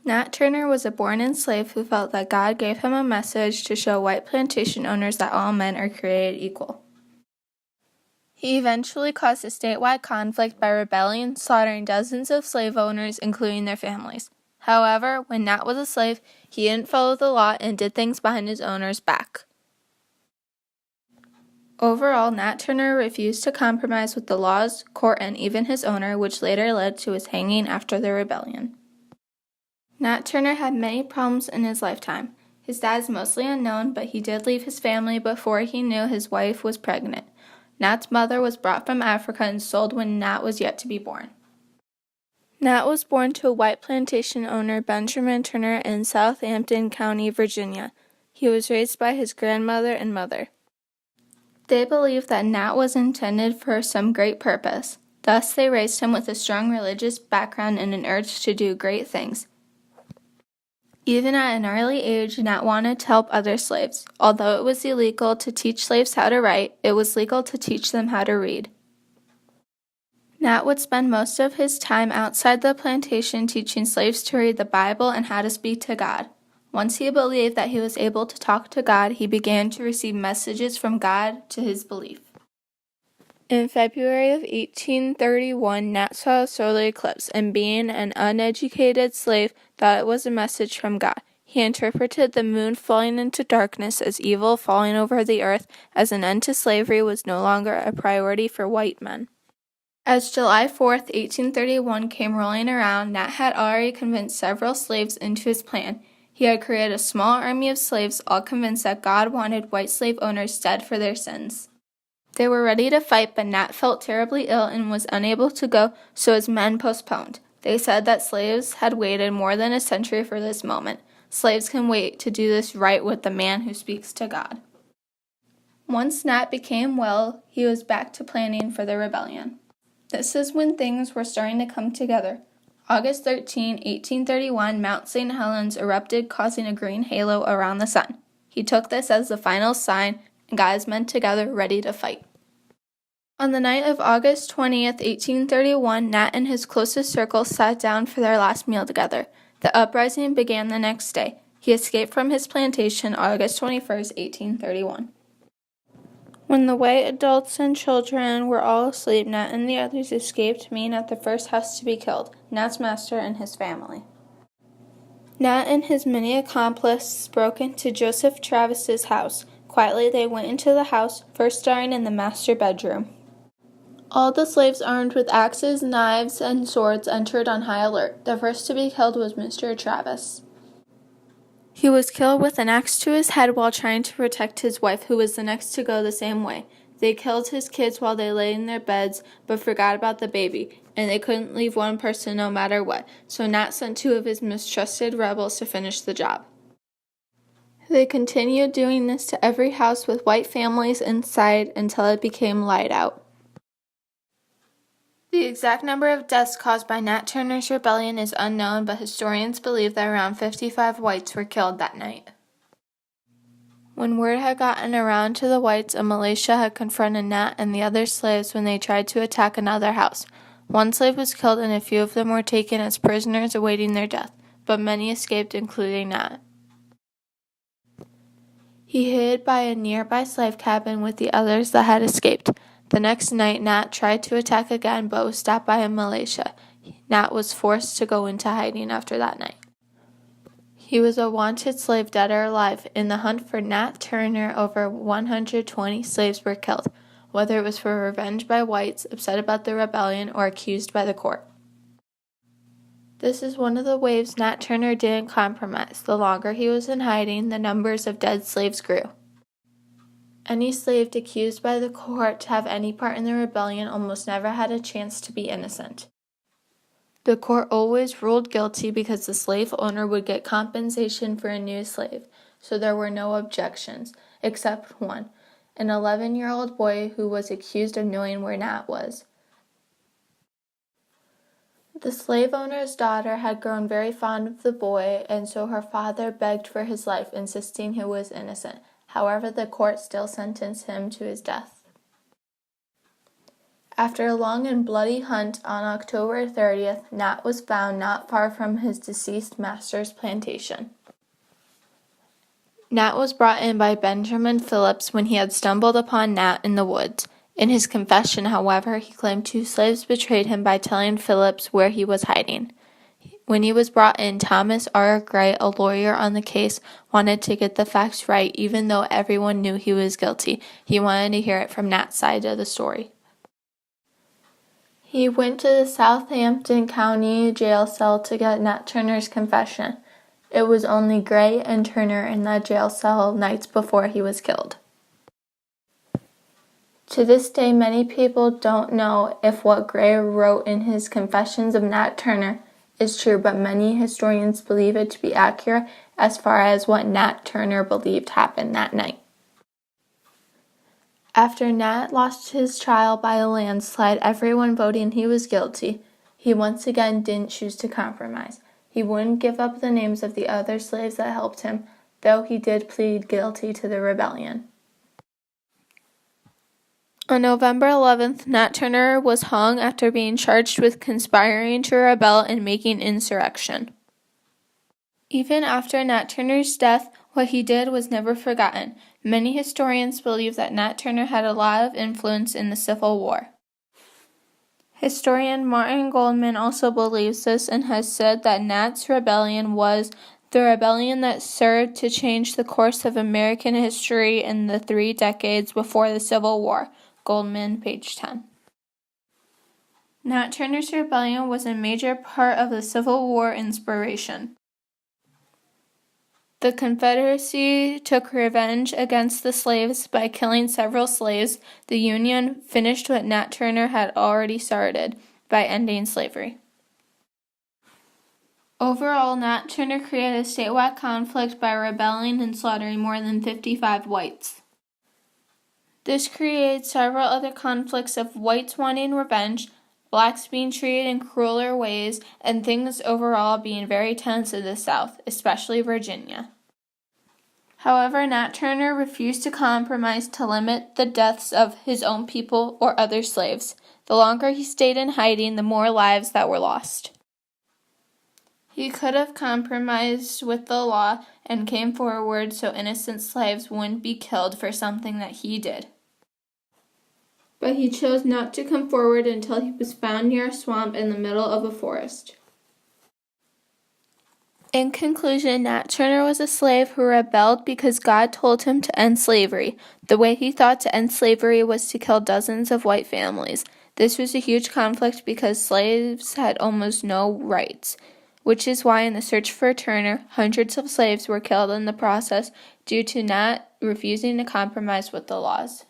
Nat Turner was a born-in slave who felt that God gave him a message to show white plantation owners that all men are created equal. He eventually caused a statewide conflict by rebelling, slaughtering dozens of slave owners, including their families. However, when Nat was a slave, he didn't follow the law and did things behind his owner's back. Overall, Nat Turner refused to compromise with the laws, court, and even his owner, which later led to his hanging after the rebellion. Nat Turner had many problems in his lifetime. His dad is mostly unknown, but he did leave his family before he knew his wife was pregnant. Nat's mother was brought from Africa and sold when Nat was yet to be born. Nat was born to a white plantation owner, Benjamin Turner, in Southampton County, Virginia. He was raised by his grandmother and mother. They believed that Nat was intended for some great purpose. Thus, they raised him with a strong religious background and an urge to do great things. Even at an early age, Nat wanted to help other slaves. Although it was illegal to teach slaves how to write, it was legal to teach them how to read. Nat would spend most of his time outside the plantation teaching slaves to read the Bible and how to speak to God. Once he believed that he was able to talk to God, he began to receive messages from God to his belief. In February of 1831, Nat saw a solar eclipse, and being an uneducated slave, thought it was a message from God. He interpreted the moon falling into darkness as evil falling over the earth, as an end to slavery was no longer a priority for white men. As July 4th, 1831 came rolling around, Nat had already convinced several slaves into his plan. He had created a small army of slaves, all convinced that God wanted white slave owners dead for their sins. They were ready to fight, but Nat felt terribly ill and was unable to go, so his men postponed. They said that slaves had waited more than a century for this moment. Slaves can wait to do this right with the man who speaks to God. Once Nat became well, he was back to planning for the rebellion. This is when things were starting to come together. August 13, 1831, Mount St. Helens erupted, causing a green halo around the sun. He took this as the final sign and got his men together ready to fight. On the night of August 20th, 1831, Nat and his closest circle sat down for their last meal together. The uprising began the next day. He escaped from his plantation August 21st, 1831. When the white adults and children were all asleep, Nat and the others escaped, meeting at the first house to be killed, Nat's master and his family. Nat and his many accomplices broke into Joseph Travis's house. Quietly, they went into the house, first starting in the master bedroom. All the slaves armed with axes, knives, and swords entered on high alert. The first to be killed was Mr. Travis. He was killed with an axe to his head while trying to protect his wife, who was the next to go the same way. They killed his kids while they lay in their beds, but forgot about the baby, and they couldn't leave one person no matter what, so Nat sent two of his most trusted rebels to finish the job. They continued doing this to every house with white families inside until it became light out. The exact number of deaths caused by Nat Turner's rebellion is unknown, but historians believe that around 55 whites were killed that night. When word had gotten around to the whites, a militia had confronted Nat and the other slaves when they tried to attack another house. One slave was killed and a few of them were taken as prisoners awaiting their death, but many escaped, including Nat. He hid by a nearby slave cabin with the others that had escaped. The next night, Nat tried to attack again, but was stopped by a militia. Nat was forced to go into hiding after that night. He was a wanted slave, dead or alive. In the hunt for Nat Turner, over 120 slaves were killed, whether it was for revenge by whites upset about the rebellion or accused by the court. This is one of the ways Nat Turner didn't compromise. The longer he was in hiding, the numbers of dead slaves grew. Any slave accused by the court to have any part in the rebellion almost never had a chance to be innocent. The court always ruled guilty because the slave owner would get compensation for a new slave, so there were no objections, except one, an 11-year-old boy who was accused of knowing where Nat was. The slave owner's daughter had grown very fond of the boy, and so her father begged for his life, insisting he was innocent. However, the court still sentenced him to his death. After a long and bloody hunt on October 30th, Nat was found not far from his deceased master's plantation. Nat was brought in by Benjamin Phillips when he had stumbled upon Nat in the woods. In his confession, however, he claimed 2 slaves betrayed him by telling Phillips where he was hiding. When he was brought in, Thomas R. Gray, a lawyer on the case, wanted to get the facts right even though everyone knew he was guilty. He wanted to hear it from Nat's side of the story. He went to the Southampton County jail cell to get Nat Turner's confession. It was only Gray and Turner in that jail cell nights before he was killed. To this day, many people don't know if what Gray wrote in his Confessions of Nat Turner is true, but many historians believe it to be accurate as far as what Nat Turner believed happened that night. After Nat lost his trial by a landslide, everyone voting he was guilty, he once again didn't choose to compromise. He wouldn't give up the names of the other slaves that helped him, though he did plead guilty to the rebellion. On November 11th, Nat Turner was hung after being charged with conspiring to rebel and making insurrection. Even after Nat Turner's death, what he did was never forgotten. Many historians believe that Nat Turner had a lot of influence in the Civil War. Historian Martin Goldman also believes this and has said that Nat's rebellion was the rebellion that served to change the course of American history in the 3 decades before the Civil War. Goldman, page 10. Nat Turner's rebellion was a major part of the Civil War inspiration. The Confederacy took revenge against the slaves by killing several slaves. The Union finished what Nat Turner had already started by ending slavery. Overall, Nat Turner created a statewide conflict by rebelling and slaughtering more than 55 whites. This created several other conflicts of whites wanting revenge, blacks being treated in crueler ways, and things overall being very tense in the South, especially Virginia. However, Nat Turner refused to compromise to limit the deaths of his own people or other slaves. The longer he stayed in hiding, the more lives that were lost. He could have compromised with the law and came forward so innocent slaves wouldn't be killed for something that he did. But he chose not to come forward until he was found near a swamp in the middle of a forest. In conclusion, Nat Turner was a slave who rebelled because God told him to end slavery. The way he thought to end slavery was to kill dozens of white families. This was a huge conflict because slaves had almost no rights, which is why in the search for Turner, hundreds of slaves were killed in the process due to Nat refusing to compromise with the laws.